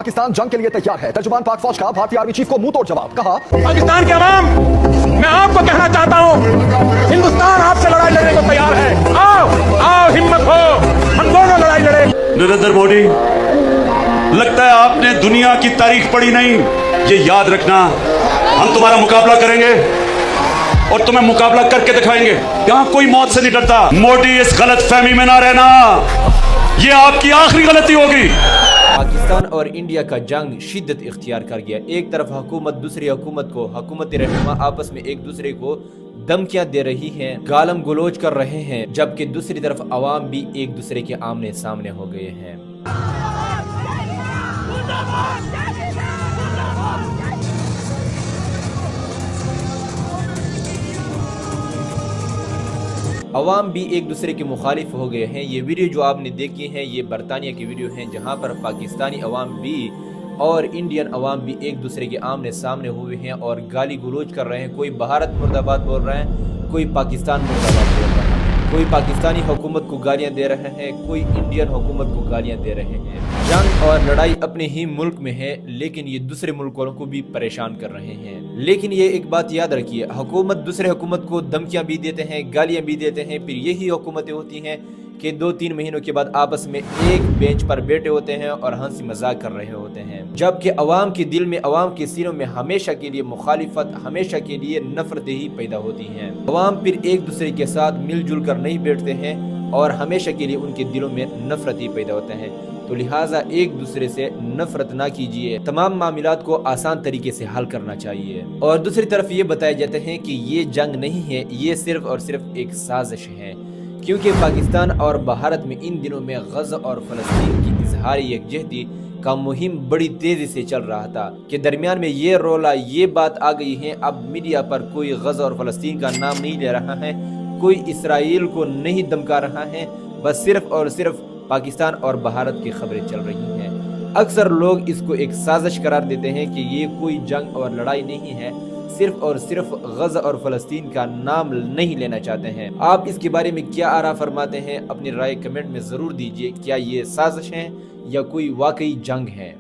पाकिस्तान जंग के लिए तैयार है। तर्जुमान पाक फौज का भारतीय आर्मी चीफ को मुंह तोड़ जवाब। कहा, पाकिस्तान के अवाम, मैं आपको कहना चाहता हूँ, हिंदुस्तान आपसे लड़ाई लड़ने को तैयार है। आओ आओ, हिम्मत हो, हम दोनों लड़ाई लड़े। नरेंद्र मोदी, लगता है आपने दुनिया की तारीख पढ़ी नहीं। ये याद रखना, हम तुम्हारा मुकाबला करेंगे और तुम्हें मुकाबला करके दिखाएंगे। यहाँ कोई मौत से नहीं डरता। मोदी, इस गलत फहमी में ना रहना, ये आपकी आखिरी गलती होगी। पाकिस्तान और इंडिया का जंग शिद्दत इख्तियार कर गया। एक तरफ हुकूमत दूसरी हुकूमत को, हुकूमत रहनुमा आपस में एक दूसरे को धमकियां दे रही हैं, गालम गलोच कर रहे हैं, जबकि दूसरी तरफ अवाम भी एक दूसरे के आमने सामने हो गए हैं। अवाम भी एक दूसरे के मुखालिफ हो गए हैं। ये वीडियो जो आपने देखी है, ये बरतानिया की वीडियो है, जहां पर पाकिस्तानी अवाम भी और इंडियन अवाम भी एक दूसरे के आमने सामने हुए हैं और गाली गलोच कर रहे हैं। कोई भारत मुर्दाबाद बोल रहे हैं, कोई पाकिस्तान मुर्दाबाद बोल रहा है, कोई पाकिस्तानी हुकूमत को गालियां दे रहे हैं, कोई इंडियन हुकूमत को गालियां दे रहे हैं। जंग और लड़ाई अपने ही मुल्क में है, लेकिन ये दूसरे मुल्क वालों को भी परेशान कर रहे हैं। लेकिन ये एक बात याद रखिए, हुकूमत दूसरे हुकूमत को धमकियां भी देते हैं, गालियां भी देते हैं, फिर यही हुकूमतें होती हैं कि 2-3 महीनों के बाद आपस में एक बेंच पर बैठे होते हैं और हंसी मजाक कर रहे होते हैं, जबकि अवाम के दिल में, अवाम के सीनों में हमेशा के लिए मुखालिफत, हमेशा के लिए नफरतें ही पैदा होती हैं। अवाम फिर एक दूसरे के साथ मिलजुल कर नहीं बैठते हैं और हमेशा के लिए उनके दिलों में नफरत ही पैदा होता है। तो लिहाजा एक दूसरे से नफरत ना कीजिए, तमाम मामलात को आसान तरीके से हल करना चाहिए। और दूसरी तरफ ये बताया जाता है कि ये जंग नहीं है, ये सिर्फ और सिर्फ एक साजिश है, क्योंकि पाकिस्तान और भारत में इन दिनों में गज़ा और फ़लस्तीन की इजहारी यकजहती का मुहिम बड़ी तेज़ी से चल रहा था कि दरमियान में ये रोला, ये बात आ गई है, अब मीडिया पर कोई गज़ा और फ़लस्तीन का नाम नहीं ले रहा है, कोई इसराइल को नहीं धमका रहा है, बस सिर्फ और सिर्फ पाकिस्तान और भारत की खबरें चल रही हैं। अक्सर लोग इसको एक साजिश करार देते हैं कि ये कोई जंग और लड़ाई नहीं है, सिर्फ और सिर्फ गज़ा और फ़लस्तीन का नाम नहीं लेना चाहते हैं। आप इसके बारे में क्या आरा फरमाते हैं? अपनी राय कमेंट में ज़रूर दीजिए। क्या ये साजिश है या कोई वाकई जंग है?